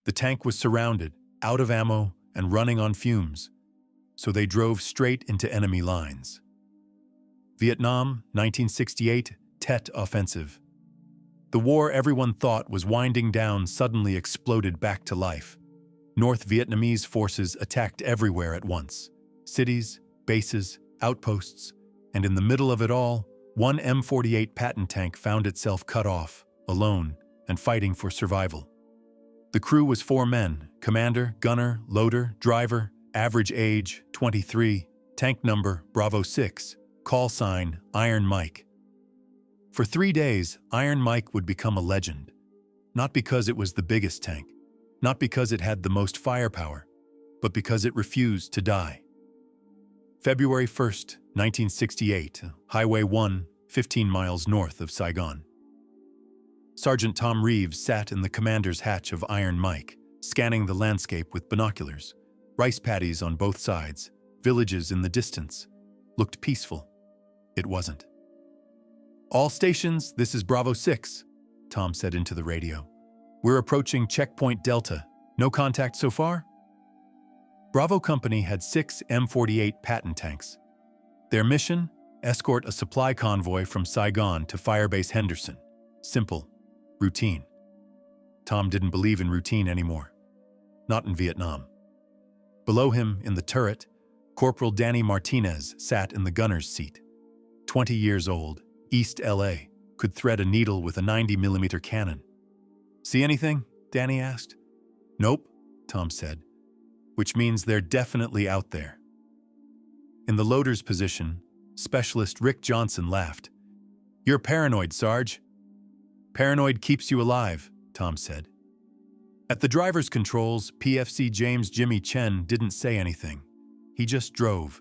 The tank was surrounded, out of ammo, and running on fumes, so they drove straight into enemy lines. Vietnam, 1968, Tet Offensive. The war everyone thought was winding down suddenly exploded back to life. North Vietnamese forces attacked everywhere at once. Cities, bases, outposts, and in the middle of it all, one M48 Patton tank found itself cut off, alone, and fighting for survival. The crew was 4 men: commander, gunner, loader, driver, average age, 23, tank number, Bravo 6, call sign, Iron Mike. For 3 days, Iron Mike would become a legend. Not because it was the biggest tank, not because it had the most firepower, but because it refused to die. February 1st, 1968, Highway 1, 15 miles north of Saigon. Sergeant Tom Reeves sat in the commander's hatch of Iron Mike, scanning the landscape with binoculars. Rice paddies on both sides, villages in the distance. Looked peaceful. It wasn't. "All stations, this is Bravo 6, Tom said into the radio. "We're approaching checkpoint Delta. No contact so far?" Bravo Company had 6 M48 Patton tanks. Their mission? Escort a supply convoy from Saigon to Firebase Henderson. Simple. Routine. Tom didn't believe in routine anymore. Not in Vietnam. Below him, in the turret, Corporal Danny Martinez sat in the gunner's seat. 20 years old, East LA, could thread a needle with a 90mm cannon. "See anything?" Danny asked. "Nope," Tom said. "Which means they're definitely out there." In the loader's position, Specialist Rick Johnson laughed. "You're paranoid, Sarge." "Paranoid keeps you alive," Tom said. At the driver's controls, PFC James Jimmy Chen didn't say anything. He just drove.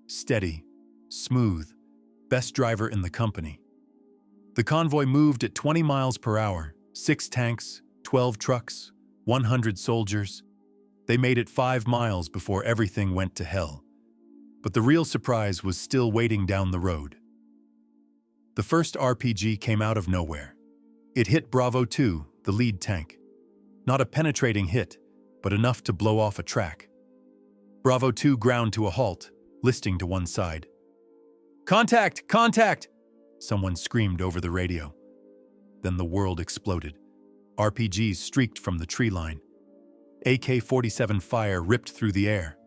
Steady, smooth, best driver in the company. The convoy moved at 20 miles per hour, 6 tanks, 12 trucks, 100 soldiers. They made it 5 miles before everything went to hell. But the real surprise was still waiting down the road. The first RPG came out of nowhere. It hit Bravo 2, the lead tank. Not a penetrating hit, but enough to blow off a track. Bravo 2 ground to a halt, listing to one side. "Contact! Contact!" someone screamed over the radio. Then the world exploded. RPGs streaked from the tree line. AK-47 fire ripped through the air.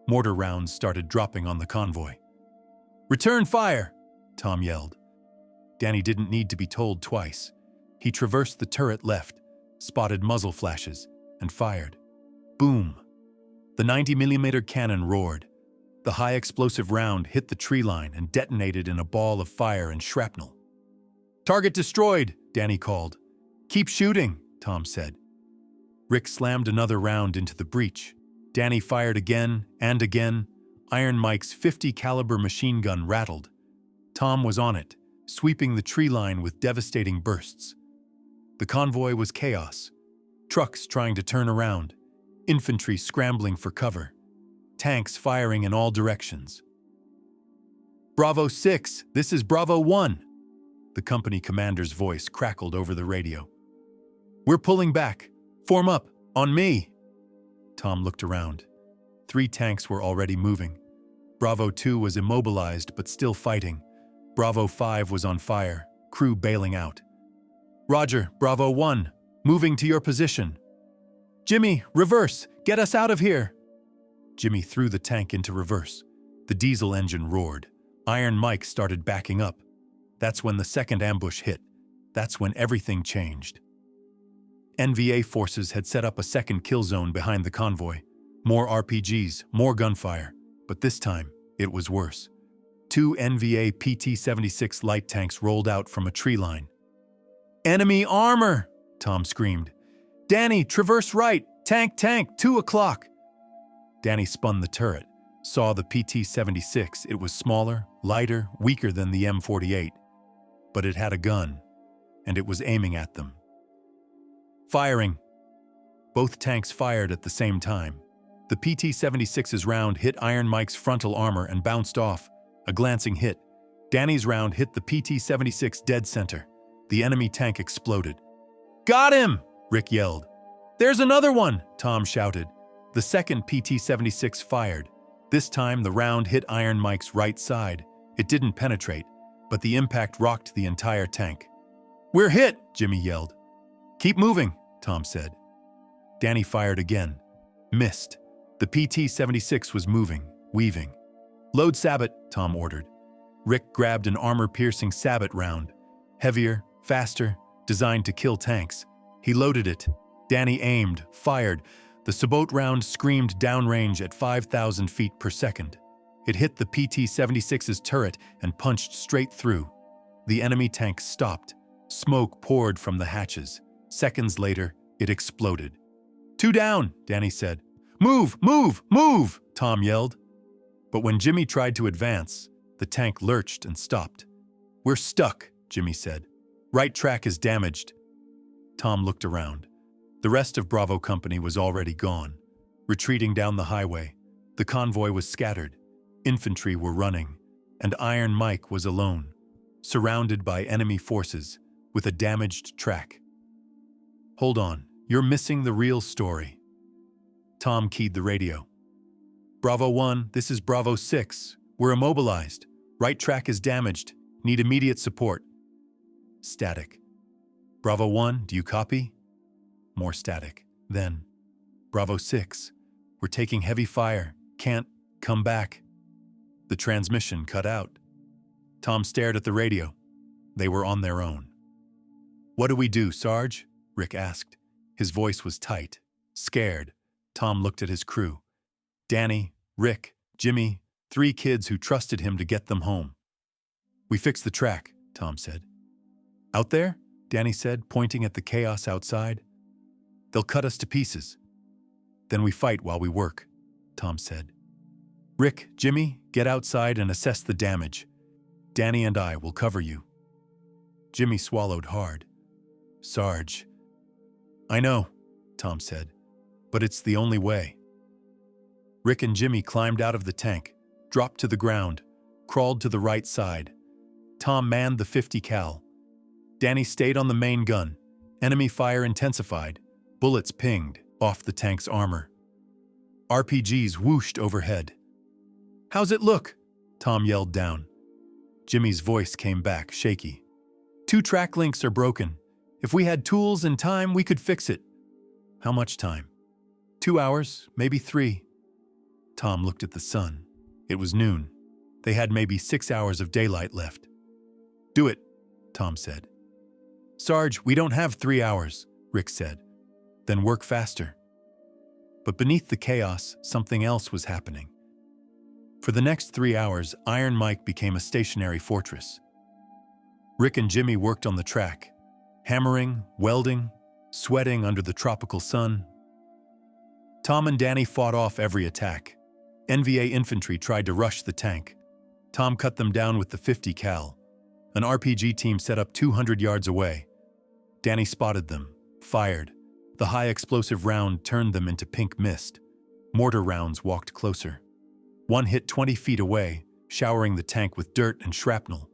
Mortar rounds started dropping on the convoy. "Return fire!" Tom yelled. Danny didn't need to be told twice. He traversed the turret left, spotted muzzle flashes, and fired. Boom! The 90mm cannon roared. The high-explosive round hit the tree line and detonated in a ball of fire and shrapnel. "Target destroyed," Danny called. "Keep shooting," Tom said. Rick slammed another round into the breach. Danny fired again and again. Iron Mike's .50 caliber machine gun rattled. Tom was on it, sweeping the tree line with devastating bursts. The convoy was chaos. Trucks trying to turn around, infantry scrambling for cover, tanks firing in all directions. "Bravo 6, this is Bravo 1, the company commander's voice crackled over the radio. "We're pulling back. Form up, on me." Tom looked around. 3 tanks were already moving. Bravo 2 was immobilized but still fighting. Bravo 5 was on fire, crew bailing out. "Roger, Bravo 1, moving to your position." "Jimmy, reverse, get us out of here." Jimmy threw the tank into reverse. The diesel engine roared. Iron Mike started backing up. That's when the second ambush hit. That's when everything changed. NVA forces had set up a second kill zone behind the convoy. More RPGs, more gunfire. But this time, it was worse. 2 NVA PT-76 light tanks rolled out from a tree line. "Enemy armor!" Tom screamed. "Danny, traverse right! Tank, 2 o'clock!" Danny spun the turret, saw the PT-76. It was smaller, lighter, weaker than the M48. But it had a gun, and it was aiming at them. Firing. Both tanks fired at the same time. The PT-76's round hit Iron Mike's frontal armor and bounced off. A glancing hit. Danny's round hit the PT-76 dead center. The enemy tank exploded. "Got him!" Rick yelled. "There's another one!" Tom shouted. The second PT-76 fired. This time, the round hit Iron Mike's right side. It didn't penetrate, but the impact rocked the entire tank. "We're hit!" Jimmy yelled. "Keep moving," Tom said. Danny fired again. Missed. The PT-76 was moving, weaving. "Load sabot," Tom ordered. Rick grabbed an armor-piercing sabot round. Heavier, faster, designed to kill tanks. He loaded it. Danny aimed, fired. The sabot round screamed downrange at 5,000 feet per second. It hit the PT-76's turret and punched straight through. The enemy tank stopped. Smoke poured from the hatches. Seconds later, it exploded. "Two down," Danny said. "Move, move, move," Tom yelled. But when Jimmy tried to advance, the tank lurched and stopped. "We're stuck," Jimmy said. "Right track is damaged." Tom looked around. The rest of Bravo Company was already gone, retreating down the highway. The convoy was scattered. Infantry were running, and Iron Mike was alone, surrounded by enemy forces, with a damaged track. "Hold on, you're missing the real story." Tom keyed the radio. "Bravo 1, this is Bravo 6. We're immobilized. Right track is damaged. Need immediate support." Static. "Bravo 1, do you copy?" More static. Then, "Bravo 6, we're taking heavy fire. Can't come back." The transmission cut out. Tom stared at the radio. They were on their own. "What do we do, Sarge?" Rick asked. His voice was tight, scared. Tom looked at his crew. Danny, Rick, Jimmy, 3 kids who trusted him to get them home. "We fixed the track," Tom said. "Out there?" Danny said, pointing at the chaos outside. "They'll cut us to pieces." "Then we fight while we work," Tom said. "Rick, Jimmy, get outside and assess the damage. Danny and I will cover you." Jimmy swallowed hard. "Sarge." "I know," Tom said, "but it's the only way." Rick and Jimmy climbed out of the tank, dropped to the ground, crawled to the right side. Tom manned the 50 cal. Danny stayed on the main gun. Enemy fire intensified. Bullets pinged off the tank's armor. RPGs whooshed overhead. "How's it look?" Tom yelled down. Jimmy's voice came back, shaky. 2 track links are broken. If we had tools and time, we could fix it." "How much time?" 2 hours, maybe 3. Tom looked at the sun. It was noon. They had maybe 6 hours of daylight left. "Do it," Tom said. "Sarge, we don't have 3 hours," Rick said. "Then work faster." But beneath the chaos, something else was happening. For the next 3 hours, Iron Mike became a stationary fortress. Rick and Jimmy worked on the track, hammering, welding, sweating under the tropical sun. Tom and Danny fought off every attack. NVA infantry tried to rush the tank. Tom cut them down with the 50 cal. An RPG team set up 200 yards away. Danny spotted them, fired. The high explosive round turned them into pink mist. Mortar rounds walked closer. One hit 20 feet away, showering the tank with dirt and shrapnel.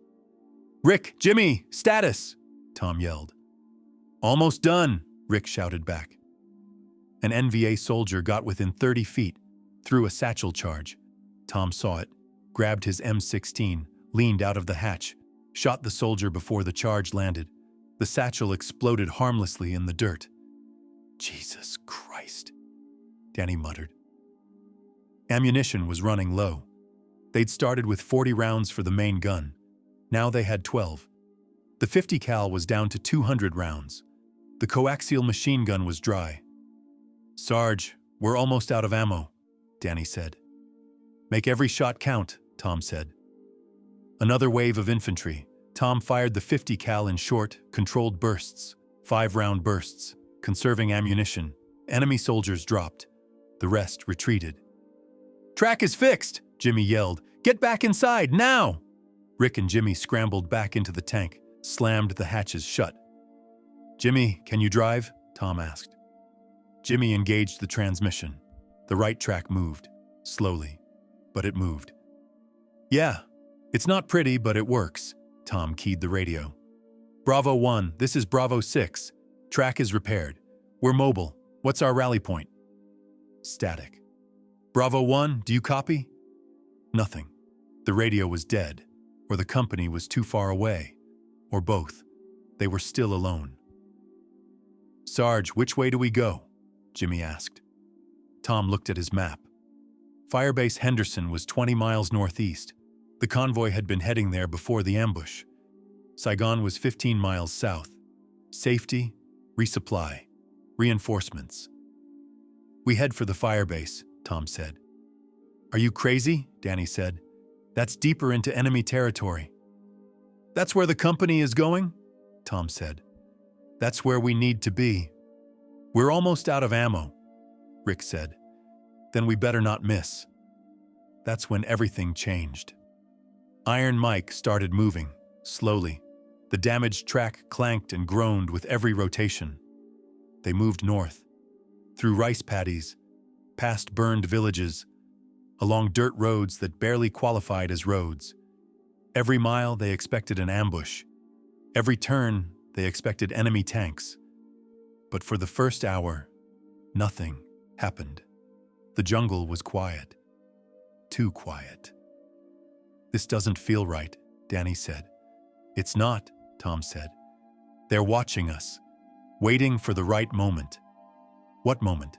"Rick, Jimmy, status!" Tom yelled. "Almost done," Rick shouted back. An NVA soldier got within 30 feet, threw a satchel charge. Tom saw it, grabbed his M16, leaned out of the hatch, shot the soldier before the charge landed. The satchel exploded harmlessly in the dirt. "Jesus Christ," Danny muttered. Ammunition was running low. They'd started with 40 rounds for the main gun. Now they had 12. The 50 cal was down to 200 rounds. The coaxial machine gun was dry. "Sarge, we're almost out of ammo," Danny said. "Make every shot count," Tom said. Another wave of infantry. Tom fired the 50 cal in short, controlled bursts, 5-round bursts, conserving ammunition. Enemy soldiers dropped. The rest retreated. "Track is fixed," Jimmy yelled. "Get back inside, now!" Rick and Jimmy scrambled back into the tank, slammed the hatches shut. "Jimmy, can you drive?" Tom asked. Jimmy engaged the transmission. The right track moved, slowly, but it moved. "Yeah, it's not pretty, but it works," Tom keyed the radio. "Bravo 1, this is Bravo 6. Track is repaired. We're mobile. What's our rally point? Static. Bravo 1, do you copy? Nothing. The radio was dead, or the company was too far away, or both. They were still alone. Sarge, which way do we go? Jimmy asked. Tom looked at his map. Firebase Henderson was 20 miles northeast. The convoy had been heading there before the ambush. Saigon was 15 miles south. Safety, resupply, reinforcements. We head for the firebase, Tom said. Are you crazy? Danny said. That's deeper into enemy territory. That's where the company is going? Tom said. That's where we need to be. We're almost out of ammo, Rick said. Then we better not miss. That's when everything changed. Iron Mike started moving, slowly. The damaged track clanked and groaned with every rotation. They moved north, through rice paddies, past burned villages, along dirt roads that barely qualified as roads. Every mile they expected an ambush. Every turn they expected enemy tanks. But for the first hour, nothing happened. The jungle was quiet. Too quiet. This doesn't feel right, Danny said. It's not, Tom said. They're watching us, waiting for the right moment. What moment?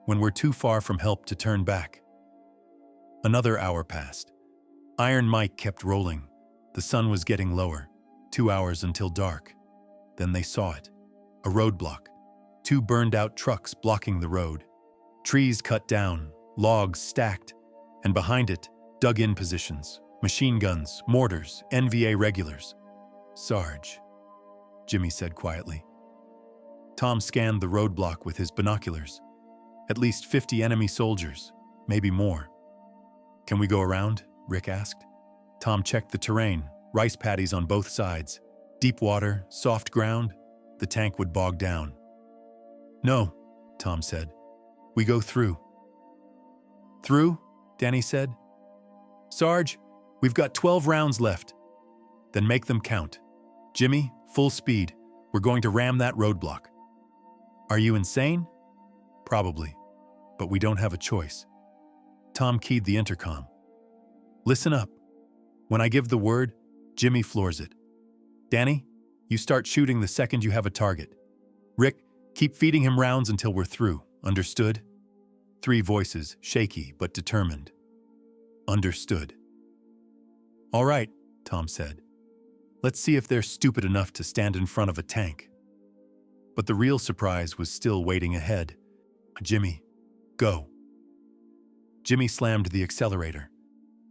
When we're too far from help to turn back. Another hour passed. Iron Mike kept rolling. The sun was getting lower. 2 hours until dark. Then they saw it. A roadblock. 2 burned-out trucks blocking the road. Trees cut down, logs stacked, and behind it, dug-in positions, machine guns, mortars, NVA regulars. Sarge, Jimmy said quietly. Tom scanned the roadblock with his binoculars. At least 50 enemy soldiers, maybe more. Can we go around? Rick asked. Tom checked the terrain, rice paddies on both sides. Deep water, soft ground, the tank would bog down. No, Tom said. We go through. Through? Danny said. Sarge, we've got 12 rounds left. Then make them count. Jimmy, full speed. We're going to ram that roadblock. Are you insane? Probably, but we don't have a choice. Tom keyed the intercom. Listen up. When I give the word, Jimmy floors it. Danny, you start shooting the second you have a target. Rick, keep feeding him rounds until we're through. Understood? 3 voices, shaky but determined. Understood. All right, Tom said. Let's see if they're stupid enough to stand in front of a tank. But the real surprise was still waiting ahead. Jimmy, go. Jimmy slammed the accelerator.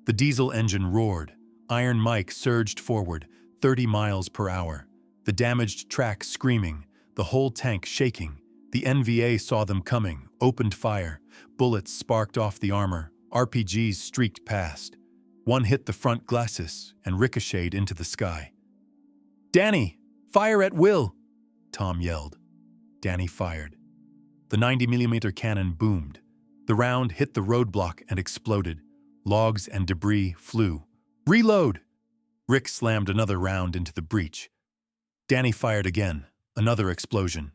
The diesel engine roared. Iron Mike surged forward, 30 miles per hour. The damaged track screaming, the whole tank shaking. The NVA saw them coming, opened fire. Bullets sparked off the armor. RPGs streaked past. One hit the front glacis and ricocheted into the sky. Danny, fire at will, Tom yelled. Danny fired. The 90mm cannon boomed. The round hit the roadblock and exploded. Logs and debris flew. Reload! Rick slammed another round into the breach. Danny fired again. Another explosion.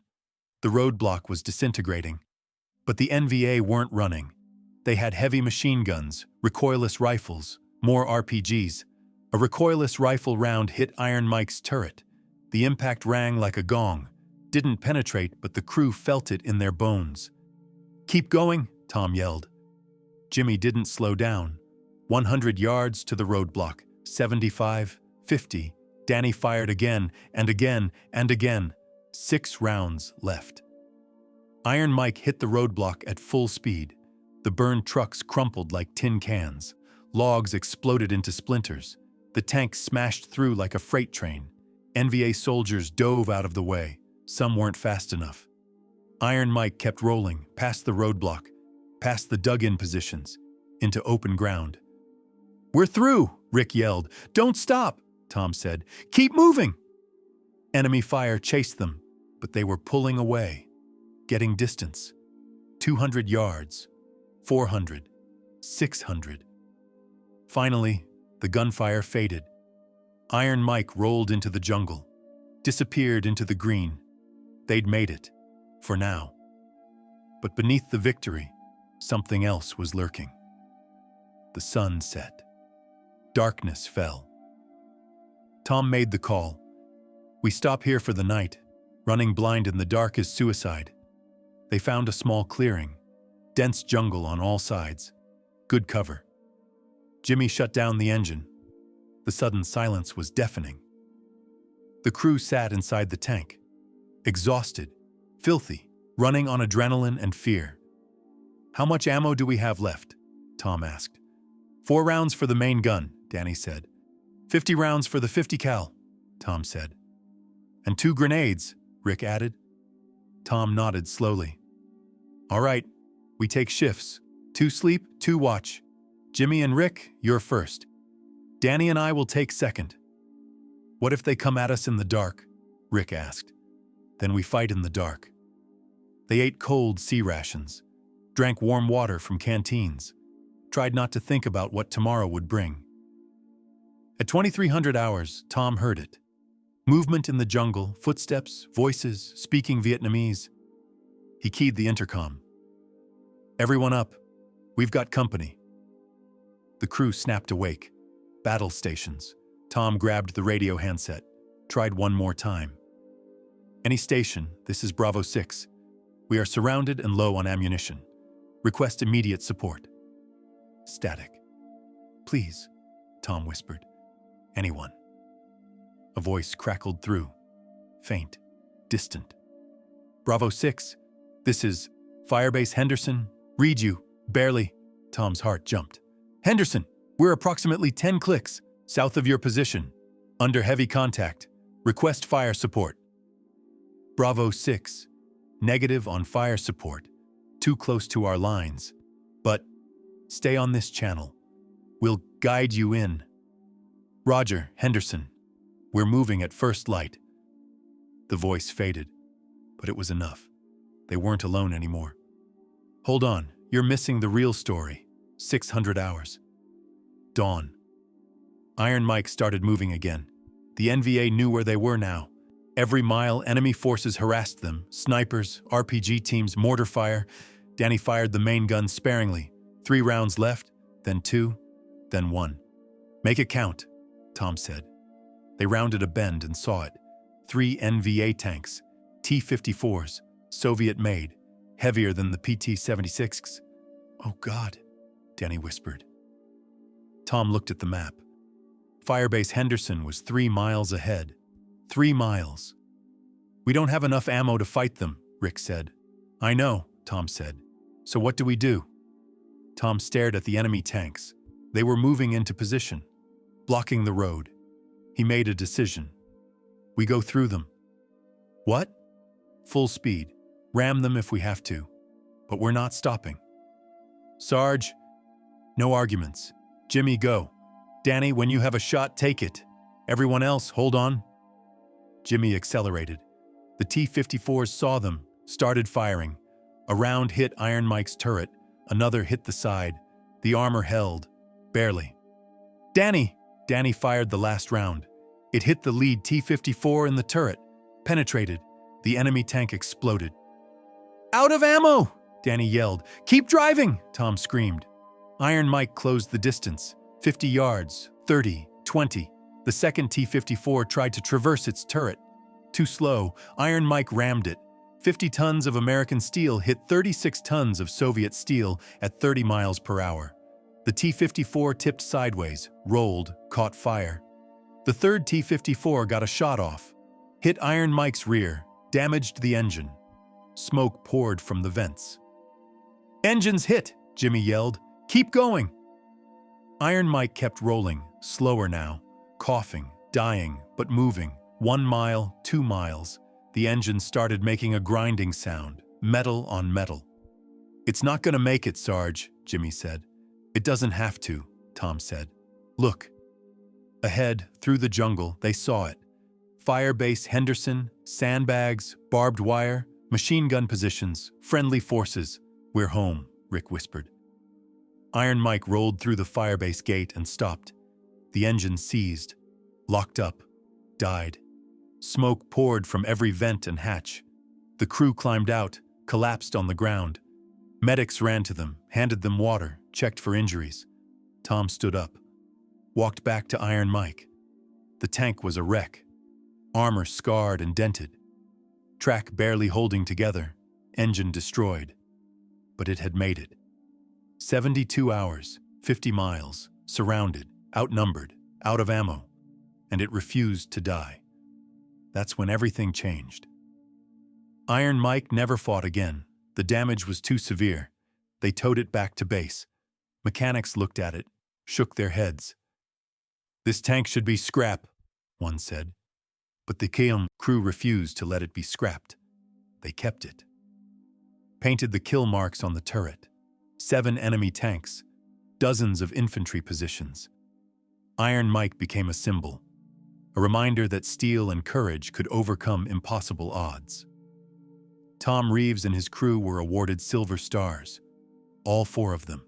The roadblock was disintegrating. But the NVA weren't running. They had heavy machine guns, recoilless rifles, more RPGs. A recoilless rifle round hit Iron Mike's turret. The impact rang like a gong. Didn't penetrate, but the crew felt it in their bones. Keep going, Tom yelled. Jimmy didn't slow down. 100 yards to the roadblock, 75, 50. Danny fired again and again and again. 6 rounds left. Iron Mike hit the roadblock at full speed. The burned trucks crumpled like tin cans. Logs exploded into splinters. The tank smashed through like a freight train. NVA soldiers dove out of the way. Some weren't fast enough. Iron Mike kept rolling, past the roadblock, past the dug-in positions, into open ground. We're through, Rick yelled. Don't stop, Tom said. Keep moving. Enemy fire chased them, but they were pulling away, getting distance. 200 yards, 400, 600. Finally, the gunfire faded. Iron Mike rolled into the jungle, disappeared into the green. They'd made it, for now. But beneath the victory, something else was lurking. The sun set. Darkness fell. Tom made the call. We stop here for the night. Running blind in the dark is suicide. They found a small clearing. Dense jungle on all sides. Good cover. Jimmy shut down the engine. The sudden silence was deafening. The crew sat inside the tank, exhausted, filthy, running on adrenaline and fear. "How much ammo do we have left?" Tom asked. 4 rounds for the main gun," Danny said. 50 rounds for the 50 cal, Tom said. "And 2 grenades," Rick added. Tom nodded slowly. "All right, we take shifts. 2 sleep, 2 watch. Jimmy and Rick, you're first. Danny and I will take second." "What if they come at us in the dark?" Rick asked. "Then we fight in the dark." They ate cold sea rations, drank warm water from canteens, tried not to think about what tomorrow would bring. At 2300 hours, Tom heard it. Movement in the jungle, footsteps, voices, speaking Vietnamese. He keyed the intercom. "Everyone up. We've got company." The crew snapped awake. Battle stations. Tom grabbed the radio handset, tried one more time. "Any station, this is Bravo 6. We are surrounded and low on ammunition. Request immediate support." Static. "Please," Tom whispered. "Anyone." A voice crackled through. Faint. Distant. "Bravo 6. This is Firebase Henderson. Read you. Barely." Tom's heart jumped. "Henderson, we're approximately 10 clicks south of your position. Under heavy contact. Request fire support." "Bravo 6. Negative on fire support. Too close to our lines. But stay on this channel. We'll guide you in." "Roger, Henderson. We're moving at first light." The voice faded, but it was enough. They weren't alone anymore. "Hold on, you're missing the real story. 600 hours. Dawn." Iron Mike started moving again. The NVA knew where they were now. Every mile, enemy forces harassed them. Snipers, RPG teams, mortar fire. Danny fired the main gun sparingly. 3 rounds left, then 2, then 1. "Make it count," Tom said. They rounded a bend and saw it. 3 NVA tanks, T-54s, Soviet-made, heavier than the PT-76s. "Oh God," Danny whispered. Tom looked at the map. Firebase Henderson was 3 miles ahead. 3 miles. "We don't have enough ammo to fight them," Rick said. "I know," Tom said. "So what do we do?" Tom stared at the enemy tanks. They were moving into position, blocking the road. He made a decision. "We go through them." "What?" "Full speed. Ram them if we have to. But we're not stopping." "Sarge." "No arguments. Jimmy, go. Danny, when you have a shot, take it. Everyone else, hold on." Jimmy accelerated. The T-54s saw them, started firing. A round hit Iron Mike's turret. Another hit the side. The armor held. Barely. "Danny!" Danny fired the last round. It hit the lead T-54 in the turret. Penetrated. The enemy tank exploded. "Out of ammo!" Danny yelled. "Keep driving!" Tom screamed. Iron Mike closed the distance. 50 yards, 30, 20. The second T-54 tried to traverse its turret. Too slow, Iron Mike rammed it. 50 tons of American steel hit 36 tons of Soviet steel at 30 miles per hour. The T-54 tipped sideways, rolled, caught fire. The third T-54 got a shot off. Hit Iron Mike's rear, damaged the engine. Smoke poured from the vents. "Engines hit!" Jimmy yelled. "Keep going!" Iron Mike kept rolling, slower now, coughing, dying, but moving. 1 mile, 2 miles. The engine started making a grinding sound, metal on metal. "It's not gonna make it, Sarge," Jimmy said. "It doesn't have to," Tom said. "Look." Ahead, through the jungle, they saw it. Firebase Henderson, sandbags, barbed wire, machine gun positions, friendly forces. "We're home," Rick whispered. Iron Mike rolled through the Firebase gate and stopped. The engine seized, locked up, died. Smoke poured from every vent and hatch. The crew climbed out, collapsed on the ground. Medics ran to them, handed them water, checked for injuries. Tom stood up, walked back to Iron Mike. The tank was a wreck, armor scarred and dented, track barely holding together, engine destroyed. But it had made it. 72 hours, 50 miles, surrounded, outnumbered, out of ammo, and it refused to die. That's when everything changed. Iron Mike never fought again. The damage was too severe. They towed it back to base. Mechanics looked at it, shook their heads. "This tank should be scrap," one said. But the KM crew refused to let it be scrapped. They kept it. Painted the kill marks on the turret. 7 enemy tanks, dozens of infantry positions. Iron Mike became a symbol, a reminder that steel and courage could overcome impossible odds. Tom Reeves and his crew were awarded Silver Stars, all 4 of them.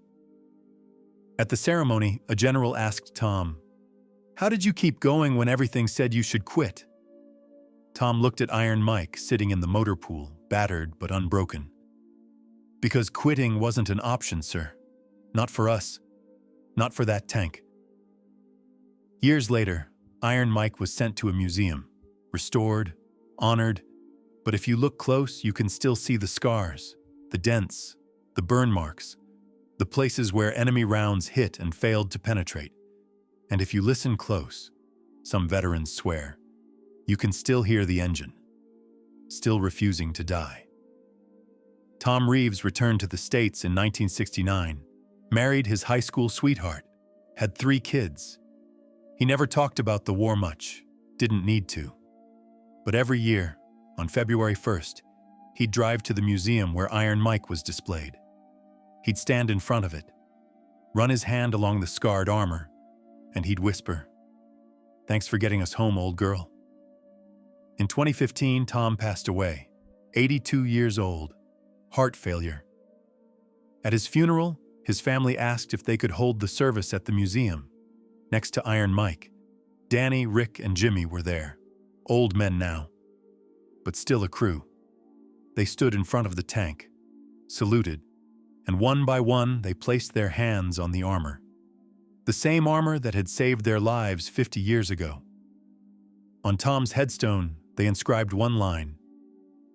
At the ceremony, a general asked Tom, "How did you keep going when everything said you should quit?" Tom looked at Iron Mike sitting in the motor pool, battered but unbroken. "Because quitting wasn't an option, sir. Not for us. Not for that tank." Years later, Iron Mike was sent to a museum, restored, honored, but if you look close, you can still see the scars, the dents, the burn marks, the places where enemy rounds hit and failed to penetrate. And if you listen close, some veterans swear, you can still hear the engine, still refusing to die. Tom Reeves returned to the States in 1969, married his high school sweetheart, had 3 kids. He never talked about the war much, didn't need to. But every year, on February 1st, he'd drive to the museum where Iron Mike was displayed. He'd stand in front of it, run his hand along the scarred armor, and he'd whisper, "Thanks for getting us home, old girl." In 2015, Tom passed away, 82 years old, heart failure. At his funeral, his family asked if they could hold the service at the museum, next to Iron Mike. Danny, Rick, and Jimmy were there, old men now, but still a crew. They stood in front of the tank, saluted, and one by one they placed their hands on the armor. The same armor that had saved their lives 50 years ago. On Tom's headstone, they inscribed one line: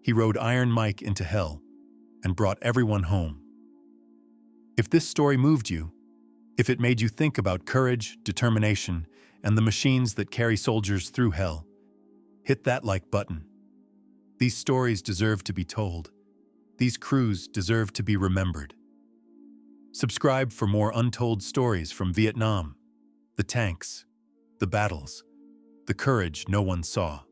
"He rode Iron Mike into hell and brought everyone home." If this story moved you, if it made you think about courage, determination, and the machines that carry soldiers through hell, hit that like button. These stories deserve to be told. These crews deserve to be remembered. Subscribe for more untold stories from Vietnam, the tanks, the battles, the courage no one saw.